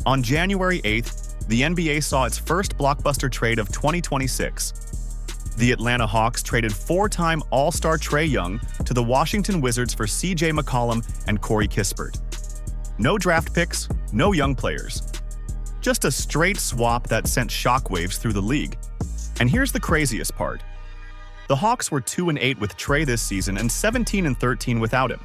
On January 8th, the NBA saw its first blockbuster trade of 2026. The Atlanta Hawks traded four-time All-Star Trae Young to the Washington Wizards for CJ McCollum and Kispert. No draft picks, no young players. Just a straight swap that sent shockwaves through the league. And here's the craziest part. The Hawks were 2-8 with Trae this season and 17-13 without him.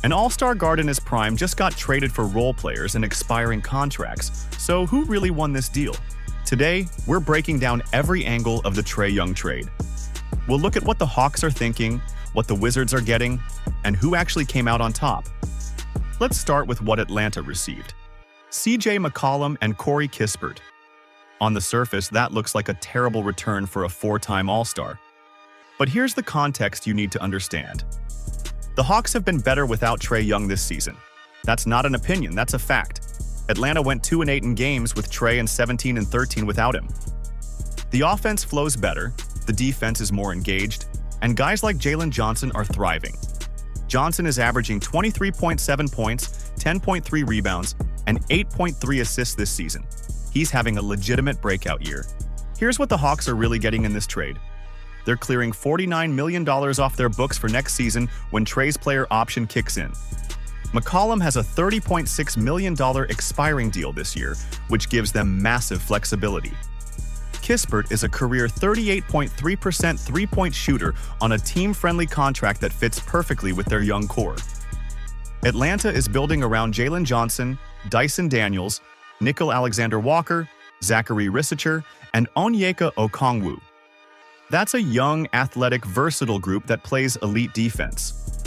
An all-star guard in his prime just got traded for role players and expiring contracts, so who really won this deal? Today, we're breaking down every angle of the Trae Young trade. We'll look at what the Hawks are thinking, what the Wizards are getting, and who actually came out on top. Let's start with what Atlanta received. CJ McCollum and Kispert. On the surface, that looks like a terrible return for a four-time All-Star. But here's the context you need to understand. The Hawks have been better without Trae Young this season. That's not an opinion, that's a fact. Atlanta went 2-8 in games with Trae and 17-13 without him. The offense flows better, the defense is more engaged, and guys like Jalen Johnson are thriving. Johnson is averaging 23.7 points, 10.3 rebounds, and 8.3 assists this season. He's having a legitimate breakout year. Here's what the Hawks are really getting in this trade. They're clearing $49 million off their books for next season when Trae's player option kicks in. McCollum has a $30.6 million expiring deal this year, which gives them massive flexibility. Kispert is a career 38.3% three-point shooter on a team-friendly contract that fits perfectly with their young core. Atlanta is building around Jalen Johnson, Dyson Daniels, Nickel Alexander-Walker, Zachary Risacher, and Onyeka Okongwu. That's a young, athletic, versatile group that plays elite defense.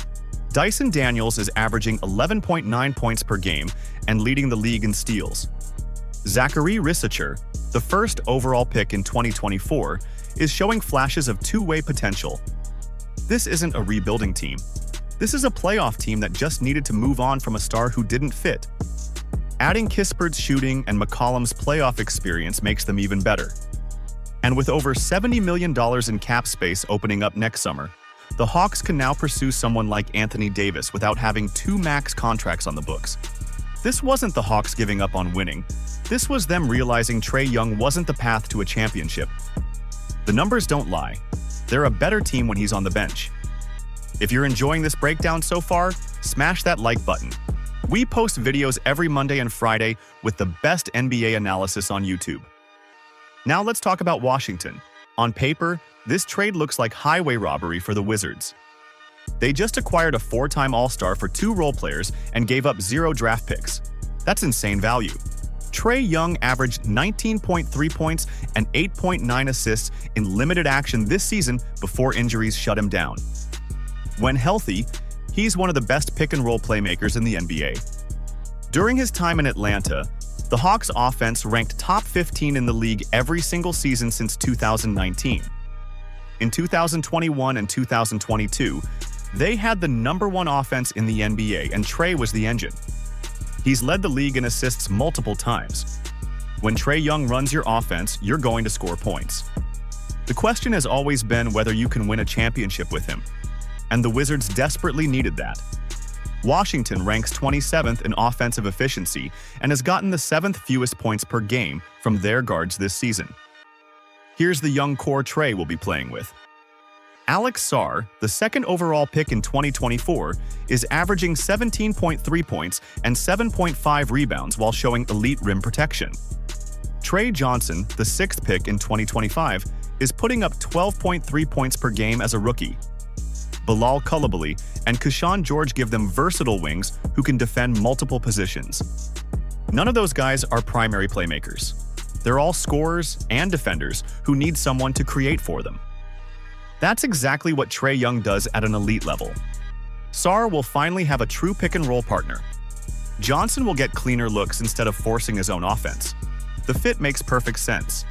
Dyson Daniels is averaging 11.9 points per game and leading the league in steals. Zachary Risacher, the first overall pick in 2024, is showing flashes of two-way potential. This isn't a rebuilding team. This is a playoff team that just needed to move on from a star who didn't fit. Adding Kispert's shooting and McCollum's playoff experience makes them even better. And with over $70 million in cap space opening up next summer, the Hawks can now pursue someone like Anthony Davis without having two max contracts on the books. This wasn't the Hawks giving up on winning. This was them realizing Trae Young wasn't the path to a championship. The numbers don't lie. They're a better team when he's on the bench. If you're enjoying this breakdown so far, smash that like button. We post videos every Monday and Friday with the best NBA analysis on YouTube. Now let's talk about Washington. On paper, this trade looks like highway robbery for the Wizards. They just acquired a four-time All-Star for two role players and gave up 0 draft picks. That's insane value. Trae Young averaged 19.3 points and 8.9 assists in limited action this season before injuries shut him down. When healthy, he's one of the best pick-and-roll playmakers in the NBA. During his time in Atlanta, the Hawks' offense ranked top 15 in the league every single season since 2019. In 2021 and 2022, they had the #1 offense in the NBA, and Trae was the engine. He's led the league in assists multiple times. When Trae Young runs your offense, you're going to score points. The question has always been whether you can win a championship with him, and the Wizards desperately needed that. Washington ranks 27th in offensive efficiency and has gotten the 7th fewest points per game from their guards this season. Here's the young core Trae will be playing with. Alex Sarr, the second overall pick in 2024, is averaging 17.3 points and 7.5 rebounds while showing elite rim protection. Trae Johnson, the 6th pick in 2025, is putting up 12.3 points per game as a rookie. Bilal Coulibaly and Keshawn George give them versatile wings who can defend multiple positions. None of those guys are primary playmakers. They're all scorers and defenders who need someone to create for them. That's exactly what Trae Young does at an elite level. Sarr will finally have a true pick-and-roll partner. Johnson will get cleaner looks instead of forcing his own offense. The fit makes perfect sense.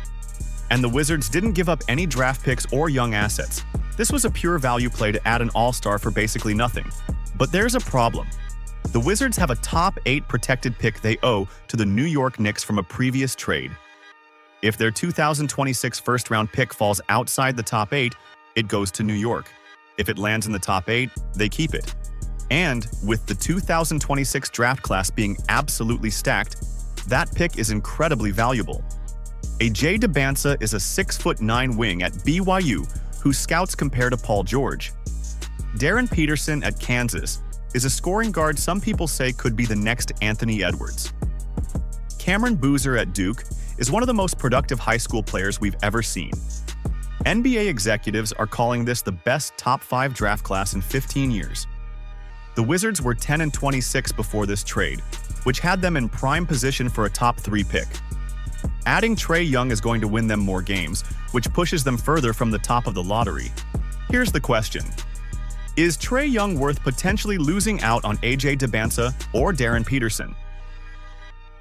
And the Wizards didn't give up any draft picks or young assets. This was a pure value play to add an all-star for basically nothing. But there's a problem. The Wizards have a top 8 protected pick they owe to the New York Knicks from a previous trade. If their 2026 first-round pick falls outside the top 8, it goes to New York. If it lands in the top 8, they keep it. And with the 2026 draft class being absolutely stacked, that pick is incredibly valuable. A.J. Dybantsa is a 6'9" wing at BYU who scouts compare to Paul George. Darren Peterson at Kansas is a scoring guard some people say could be the next Anthony Edwards. Cameron Boozer at Duke is one of the most productive high school players we've ever seen. NBA executives are calling this the best top 5 draft class in 15 years. The Wizards were 10-26 before this trade, which had them in prime position for a top 3 pick. Adding Trae Young is going to win them more games, which pushes them further from the top of the lottery. Here's the question. Is Trae Young worth potentially losing out on A.J. Dybantsa or Darren Peterson?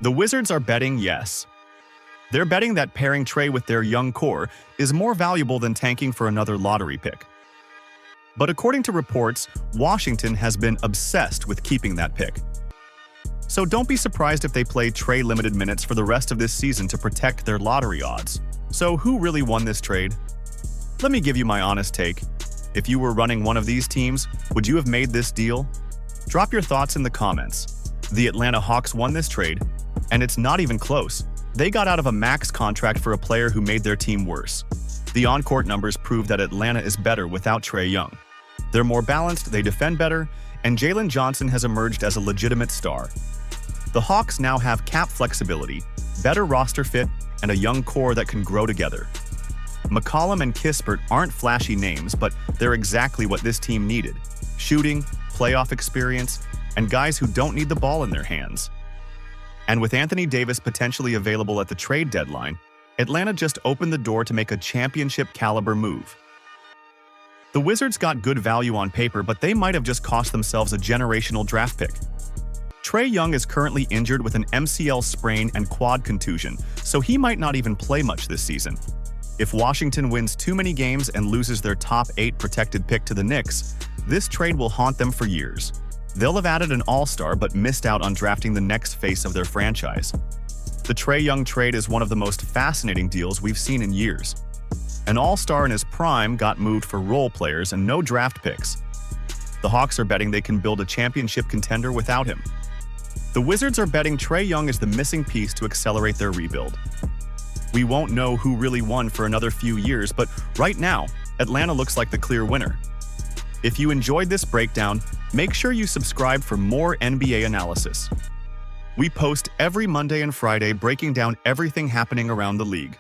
The Wizards are betting yes. They're betting that pairing Trae with their young core is more valuable than tanking for another lottery pick. But according to reports, Washington has been obsessed with keeping that pick. So don't be surprised if they play Trae limited minutes for the rest of this season to protect their lottery odds. So who really won this trade? Let me give you my honest take. If you were running one of these teams, would you have made this deal? Drop your thoughts in the comments. The Atlanta Hawks won this trade, and it's not even close. They got out of a max contract for a player who made their team worse. The on-court numbers prove that Atlanta is better without Trae Young. They're more balanced, they defend better, and Jalen Johnson has emerged as a legitimate star. The Hawks now have cap flexibility, better roster fit, and a young core that can grow together. McCollum and Kispert aren't flashy names, but they're exactly what this team needed: shooting, playoff experience, and guys who don't need the ball in their hands. And with Anthony Davis potentially available at the trade deadline, Atlanta just opened the door to make a championship-caliber move. The Wizards got good value on paper, but they might have just cost themselves a generational draft pick. Trae Young is currently injured with an MCL sprain and quad contusion, so he might not even play much this season. If Washington wins too many games and loses their top 8 protected pick to the Knicks, this trade will haunt them for years. They'll have added an all-star but missed out on drafting the next face of their franchise. The Trae Young trade is one of the most fascinating deals we've seen in years. An all-star in his prime got moved for role players and no draft picks. The Hawks are betting they can build a championship contender without him. The Wizards are betting Trae Young is the missing piece to accelerate their rebuild. We won't know who really won for another few years, but right now, Atlanta looks like the clear winner. If you enjoyed this breakdown, make sure you subscribe for more NBA analysis. We post every Monday and Friday breaking down everything happening around the league.